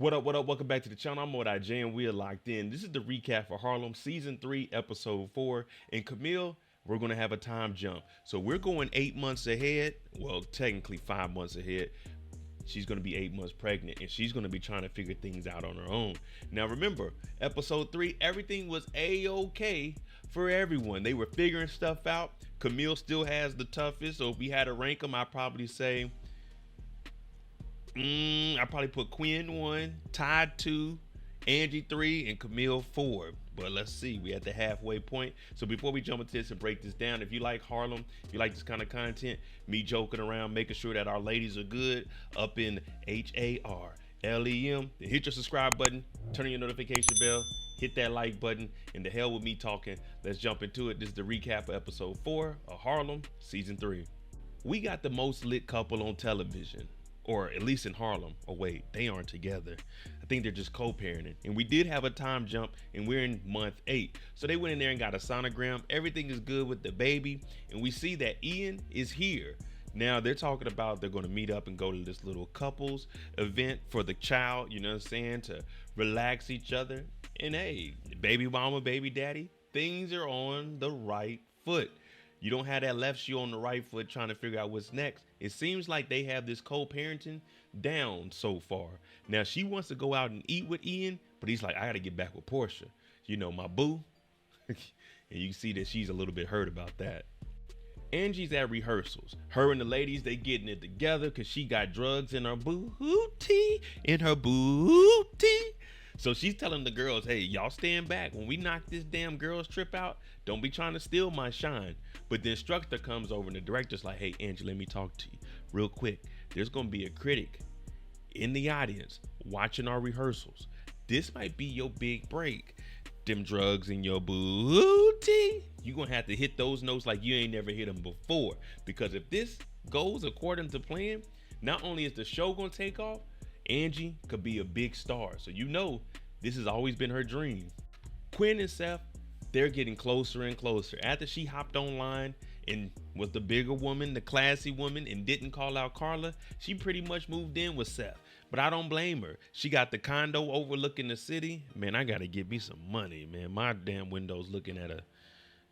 What up, what up? Welcome back to the channel. I'm Mod J and we are locked in. This is the recap for Harlem Season 3, Episode 4. And Camille, we're going to have a time jump. So we're going 8 months ahead. Well, technically 5 months ahead. She's going to be 8 months pregnant and she's going to be trying to figure things out on her own. Now remember, Episode 3, everything was A-okay for everyone. They were figuring stuff out. Camille still has the toughest. So if we had to rank them, I'd probably say... I probably put Quinn 1, Todd 2, Angie 3, and Camille 4. But let's see, we at the halfway point. So before we jump into this and break this down, if you like Harlem, if you like this kind of content, me joking around, making sure that our ladies are good, up in HARLEM, then hit your subscribe button, turn on your notification bell, hit that like button, and the hell with me talking. Let's jump into it. This is the recap of Episode 4 of Harlem Season 3. We got the most lit couple on television. Or at least in Harlem. Oh wait, they aren't together. I think they're just co-parenting. And we did have a time jump and we're in month 8. So they went in there and got a sonogram. Everything is good with the baby. And we see that Ian is here. Now they're talking about they're going to meet up and go to this little couples event for the child, you know what I'm saying, to relax each other. And hey, baby mama, baby daddy, things are on the right foot. You don't have that left shoe on the right foot trying to figure out what's next. It seems like they have this co-parenting down so far. Now, she wants to go out and eat with Ian, but he's like, I got to get back with Portia. You know, my boo. And you can see that she's a little bit hurt about that. Angie's at rehearsals. Her and the ladies, they getting it together because she got drugs in her booty. So she's telling the girls, hey, y'all stand back. When we knock this damn girls trip out, don't be trying to steal my shine. But the instructor comes over and the director's like, hey, Angie, let me talk to you real quick. There's going to be a critic in the audience watching our rehearsals. This might be your big break. Them drugs in your booty. You're going to have to hit those notes like you ain't never hit them before. Because if this goes according to plan, not only is the show going to take off, Angie could be a big star. So you know this has always been her dream. Quinn and Seth, they're getting closer and closer. After she hopped online and was the bigger woman, the classy woman, and didn't call out Carla, she pretty much moved in with Seth. But I don't blame her. She got the condo overlooking the city. Man, I gotta get me some money, man. My damn window's looking at a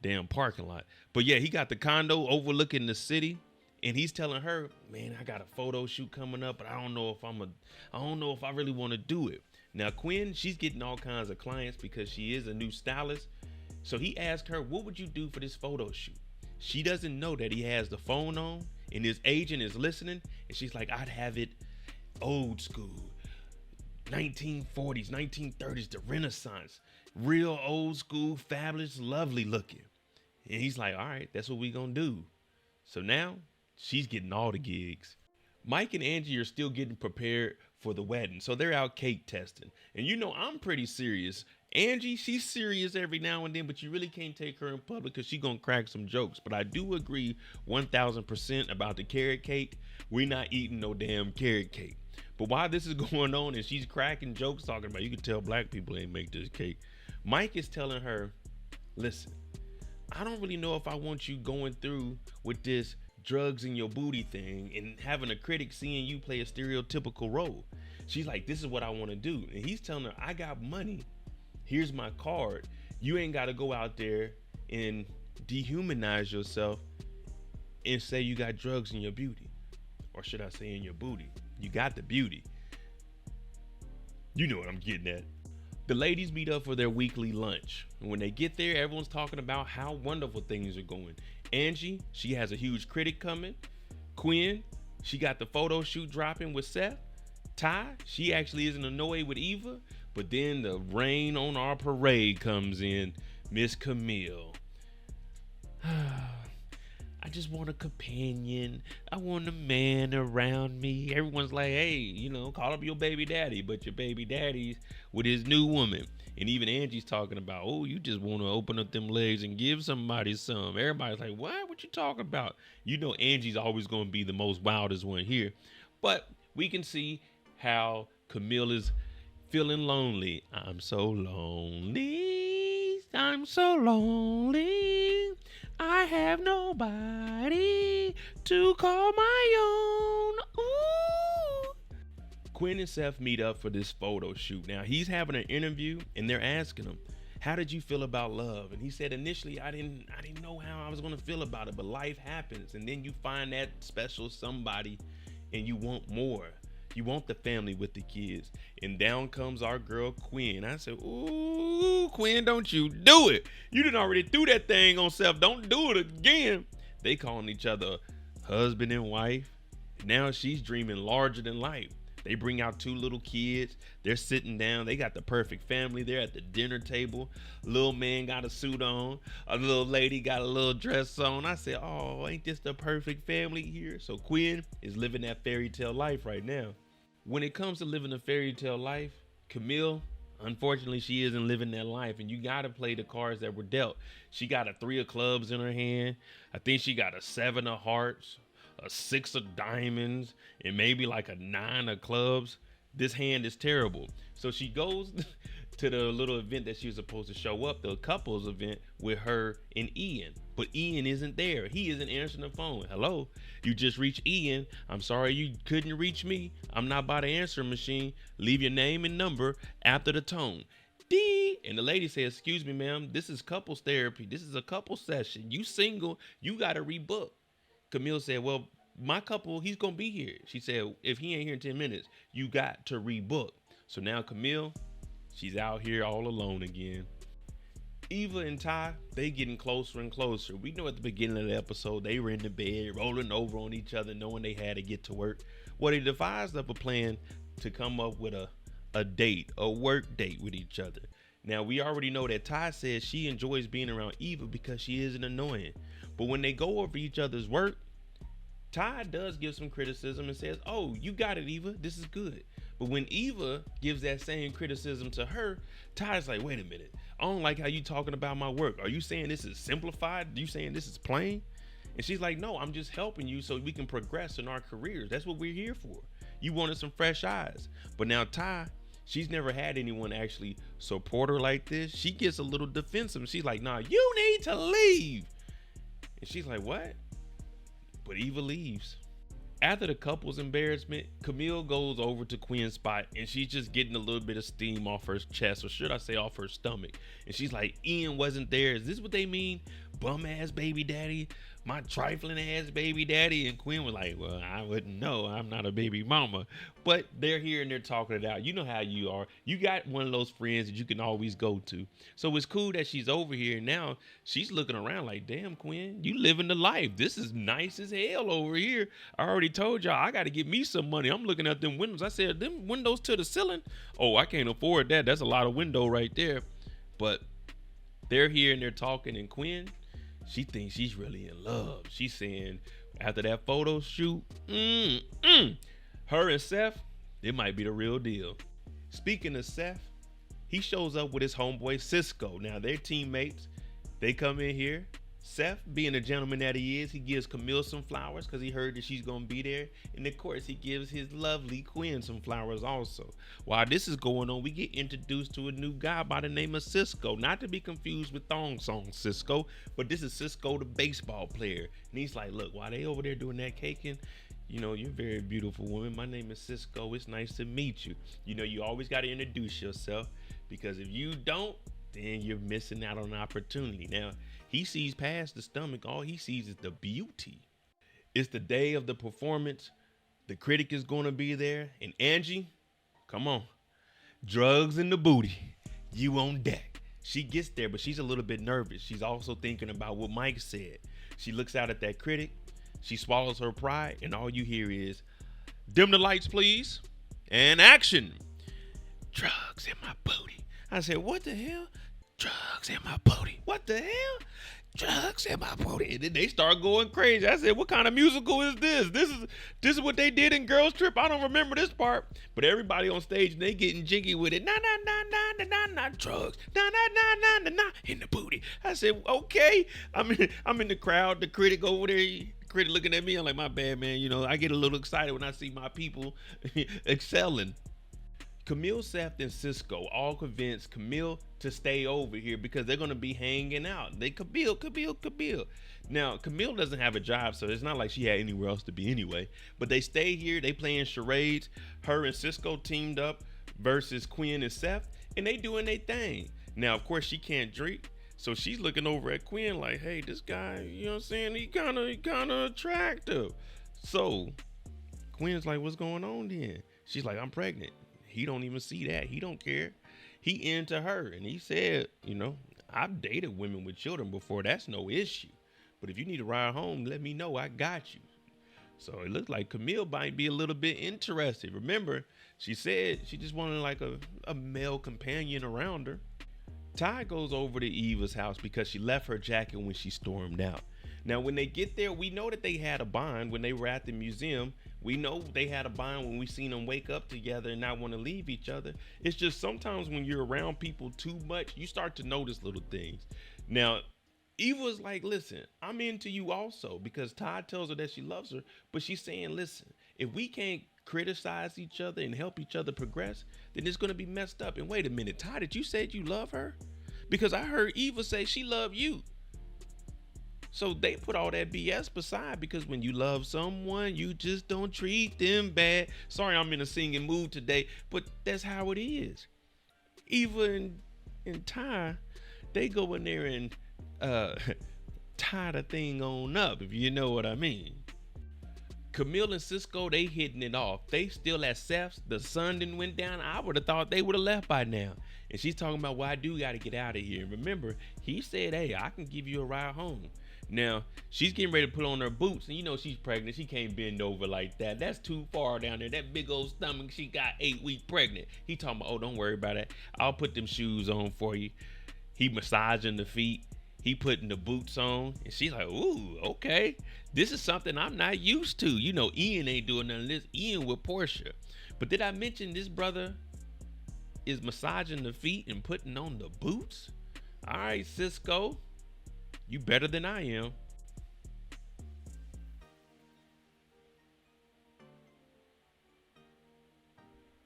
damn parking lot. But yeah, he got the condo overlooking the city. And he's telling her, man, I got a photo shoot coming up, but I don't know if I really want to do it. Now, Quinn, she's getting all kinds of clients because she is a new stylist. So he asked her, what would you do for this photo shoot? She doesn't know that he has the phone on and his agent is listening. And she's like, I'd have it old school, 1940s, 1930s, the Renaissance, real old school, fabulous, lovely looking. And he's like, all right, that's what we gonna do. So now she's getting all the gigs. Mike and Angie are still getting prepared for the wedding. So they're out cake testing. And you know, I'm pretty serious. Angie, she's serious every now and then, but you really can't take her in public because she's going to crack some jokes. But I do agree 1000% about the carrot cake. We're not eating no damn carrot cake. But while this is going on and she's cracking jokes talking about, you can tell black people ain't make this cake. Mike is telling her, listen, I don't really know if I want you going through with this drugs in your booty thing and having a critic seeing you play a stereotypical role. She's like, this is what I want to do. And he's telling her, I got money. Here's my card. You ain't got to go out there and dehumanize yourself and say you got drugs in your beauty. Or should I say in your booty? You got the beauty. You know what I'm getting at. The ladies meet up for their weekly lunch. And when they get there, everyone's talking about how wonderful things are going. Angie, she has a huge critic coming. Quinn, she got the photo shoot dropping with Seth. Ty, she actually isn't annoyed with Eva. But then the rain on our parade comes in. Miss Camille. I just want a companion. I want a man around me. Everyone's like, hey, you know, call up your baby daddy. But your baby daddy's with his new woman. And even Angie's talking about, oh, you just want to open up them legs and give somebody some. Everybody's like, what? What you talking about? You know, Angie's always going to be the most wildest one here. But we can see how Camille is feeling lonely. I'm so lonely. I'm so lonely. I have nobody to call my own. Ooh. Quinn and Seth meet up for this photo shoot. Now he's having an interview and they're asking him, how did you feel about love? And he said, initially, I didn't know how I was going to feel about it, but life happens. And then you find that special somebody and you want more. You want the family with the kids. And down comes our girl, Quinn. I said, ooh, Quinn, don't you do it. You done already threw that thing on Seth. Don't do it again. They calling each other husband and wife. Now she's dreaming larger than life. They bring out 2 little kids. They're sitting down. They got the perfect family. They're at the dinner table. Little man got a suit on. A little lady got a little dress on. I said, oh, ain't this the perfect family here? So Quinn is living that fairy tale life right now. When it comes to living a fairy tale life, Camille, unfortunately, she isn't living that life. And you got to play the cards that were dealt. She got a 3 of clubs in her hand. I think she got a 7 of hearts, a 6 of diamonds, and maybe like a 9 of clubs. This hand is terrible. So she goes to the little event that she was supposed to show up, the couples event with her and Ian. But Ian isn't there. He isn't answering the phone. Hello, you just reached Ian. I'm sorry you couldn't reach me. I'm not by the answering machine. Leave your name and number after the tone. D. And the lady said, excuse me, ma'am, this is couples therapy. This is a couple session. You single, you got to rebook. Camille said, well, my couple, he's going to be here. She said, if he ain't here in 10 minutes, you got to rebook. So now Camille, she's out here all alone again. Eva and Ty, they getting closer and closer. We know at the beginning of the episode, they were in the bed, rolling over on each other, knowing they had to get to work. Well, they devised up a plan to come up with a date, a work date with each other. Now, we already know that Ty says she enjoys being around Eva because she isn't annoying. But when they go over each other's work, Ty does give some criticism and says, oh, you got it, Eva. This is good. But when Eva gives that same criticism to her, Ty's like, wait a minute. I don't like how you talking about my work. Are you saying this is simplified? Are you saying this is plain? And she's like, no, I'm just helping you so we can progress in our careers. That's what we're here for. You wanted some fresh eyes. But now Ty, she's never had anyone actually support her like this. She gets a little defensive. She's like, nah, you need to leave. And she's like, what? But Eva leaves. After the couple's embarrassment, Camille goes over to Quinn's spot and she's just getting a little bit of steam off her chest, or should I say off her stomach. And she's like, Ian wasn't there. Is this what they mean? Bum ass baby daddy? My trifling ass baby daddy? And Quinn was like, well, I wouldn't know. I'm not a baby mama. But they're here and they're talking it out. You know how you are. You got one of those friends that you can always go to. So it's cool that she's over here. And now she's looking around like, damn, Quinn, you living the life. This is nice as hell over here. I already told y'all I got to get me some money. I'm looking at them windows. I said, them windows to the ceiling? Oh, I can't afford that. That's a lot of window right there. But they're here and they're talking. And Quinn, she thinks she's really in love. She's saying after that photo shoot, her and Seth, it might be the real deal. Speaking of Seth, he shows up with his homeboy Cisco. Now they're teammates. They come in here. Seth, being the gentleman that he is, he gives Camille some flowers because he heard that she's going to be there. And of course, he gives his lovely Quinn some flowers also. While this is going on, we get introduced to a new guy by the name of Cisco. Not to be confused with Thong Song Cisco, but this is Cisco, the baseball player. And he's like, look, while they over there doing that caking, you know, you're a very beautiful woman. My name is Cisco. It's nice to meet you. You know, you always got to introduce yourself, because if you don't, then you're missing out on an opportunity. Now, he sees past the stomach. All he sees is the beauty. It's the day of the performance. The critic is going to be there. And Angie, come on. Drugs in the booty. You on deck. She gets there, but she's a little bit nervous. She's also thinking about what Mike said. She looks out at that critic. She swallows her pride. And all you hear is, dim the lights, please. And action. Drugs in my booty. I said, what the hell? Drugs in my booty. What the hell? Drugs in my booty. And then they start going crazy. I said, what kind of musical is this? This is what they did in Girls Trip. I don't remember this part. But everybody on stage, they getting jiggy with it. Nah, drugs. Nah, in the booty. I said, okay. I'm in the crowd. The critic over there. Critic looking at me. I'm like, my bad, man. You know, I get a little excited when I see my people excelling. Camille, Seth, and Cisco all convinced Camille to stay over here because they're gonna be hanging out. They Camille. Now Camille doesn't have a job, so it's not like she had anywhere else to be anyway. But they stay here. They playing charades. Her and Cisco teamed up versus Quinn and Seth, and they doing their thing. Now, of course, she can't drink, so she's looking over at Quinn like, "Hey, this guy, you know what I'm saying? He kind of attractive." So Quinn's like, "What's going on then?" She's like, "I'm pregnant." He don't even see that. He don't care. He into her, and he said, "I've dated women with children before. That's no issue. But if you need a ride home, let me know. I got you." So it looks like Camille might be a little bit interested. Remember, she said she just wanted like a male companion around her. Ty goes over to Eva's house because she left her jacket when she stormed out. Now, when they get there, we know that they had a bond when they were at the museum. We know they had a bond when we seen them wake up together and not want to leave each other. It's just sometimes when you're around people too much, you start to notice little things. Now, Eva's like, "Listen, I'm into you also," because Todd tells her that she loves her, but she's saying, "Listen, if we can't criticize each other and help each other progress, then it's going to be messed up." And wait a minute, Todd, did you say you love her? Because I heard Eva say she loved you. So they put all that BS beside, because when you love someone, you just don't treat them bad. Sorry, I'm in a singing mood today, but that's how it is. Eva and Ty, they go in there and tie the thing on up, if you know what I mean. Camille and Cisco, they hitting it off. They still at Seth's. The sun didn't went down. I would have thought they would have left by now. And she's talking about, "Well, I do got to get out of here." And remember, he said, "Hey, I can give you a ride home." Now, she's getting ready to put on her boots, and she's pregnant. She can't bend over like that. That's too far down there. That big old stomach, she got 8 weeks pregnant. He talking about, "Oh, don't worry about it. I'll put them shoes on for you." He massaging the feet. He putting the boots on, and she's like, "Ooh, okay. This is something I'm not used to." Ian ain't doing none of this. Ian with Portia. But did I mention this brother is massaging the feet and putting on the boots? All right, Cisco, you better than I am.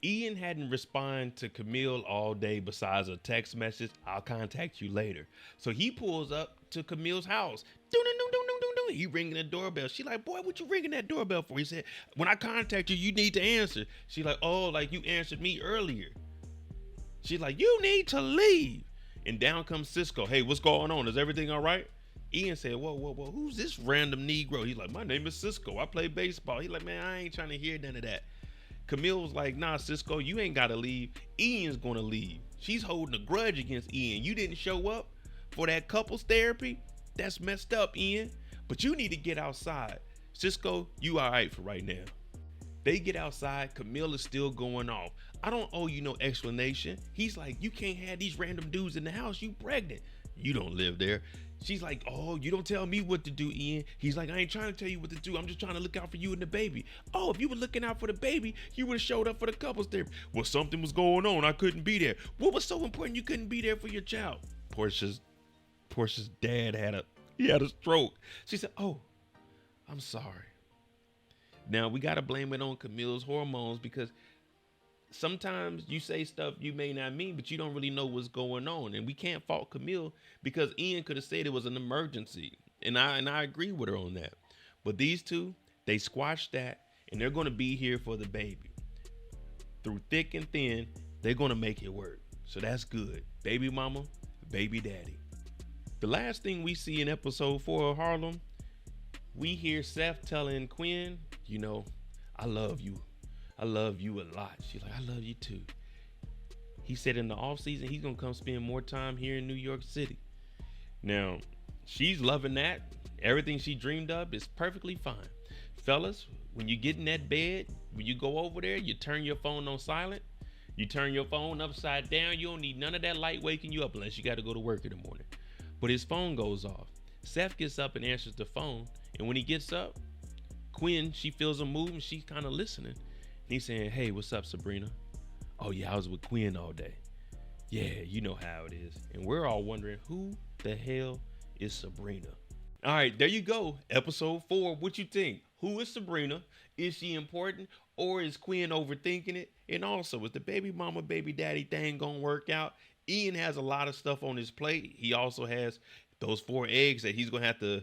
Ian hadn't responded to Camille all day besides a text message, "I'll contact you later." So he pulls up to Camille's house. He ringing the doorbell. She like, "Boy, what you ringing that doorbell for?" He said, "When I contact you, you need to answer." She like, "Oh, like you answered me earlier." She's like, "You need to leave." And down comes Cisco. "Hey, what's going on? Is everything all right?" Ian said, whoa, who's this random Negro? He's like, "My name is Cisco. I play baseball." He's like, "Man, I ain't trying to hear none of that." Camille was like, "Nah, Cisco, you ain't got to leave. Ian's going to leave." She's holding a grudge against Ian. "You didn't show up for that couples therapy? That's messed up, Ian. But you need to get outside. Cisco, you all right for right now." They get outside. Camille is still going off. "I don't owe you no explanation." He's like, "You can't have these random dudes in the house. You pregnant. You don't live there." She's like, "Oh, you don't tell me what to do, Ian." He's like, "I ain't trying to tell you what to do. I'm just trying to look out for you and the baby." "Oh, if you were looking out for the baby, you would have showed up for the couples therapy." "Well, something was going on. I couldn't be there." "What was so important you couldn't be there for your child?" Portia's dad had a stroke. She said, "Oh, I'm sorry." Now we gotta blame it on Camille's hormones, because sometimes you say stuff you may not mean, but you don't really know what's going on. And we can't fault Camille, because Ian could have said it was an emergency. And I agree with her on that. But these two, they squashed that, and they're going to be here for the baby. Through thick and thin, they're going to make it work. So that's good. Baby mama, baby daddy. The last thing we see in episode 4 of Harlem, we hear Seth telling Quinn, "I love you. I love you a lot." She's like, "I love you too." He said in the off season, he's going to come spend more time here in New York City. Now, she's loving that. Everything she dreamed of is perfectly fine. Fellas, when you get in that bed, when you go over there, you turn your phone on silent. You turn your phone upside down. You don't need none of that light waking you up unless you got to go to work in the morning. But his phone goes off. Seth gets up and answers the phone. And when he gets up, Quinn, she feels him move and she's kind of listening. And he's saying, "Hey, what's up, Sabrina?" "Oh yeah, I was with Quinn all day." "Yeah, you know how it is." And we're all wondering, who the hell is Sabrina? All right, there you go. Episode 4. What you think? Who is Sabrina? Is she important, or is Quinn overthinking it? And also, is the baby mama, baby daddy thing gonna work out? Ian has a lot of stuff on his plate. He also has those 4 eggs that he's gonna have to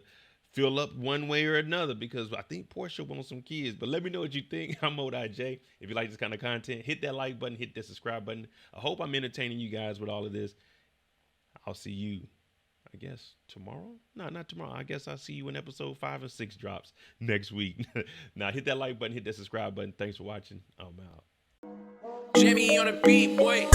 fill up one way or another, because I think Portia wants some kids. But let me know what you think. I'm MoDIJ. If you like this kind of content, hit that like button, hit that subscribe button. I hope I'm entertaining you guys with all of this. I'll see you, I guess, tomorrow? No, not tomorrow. I guess I'll see you when episode 5 and 6 drops next week. Now, hit that like button, hit that subscribe button. Thanks for watching. I'm out. Jimmy on the beat, boy.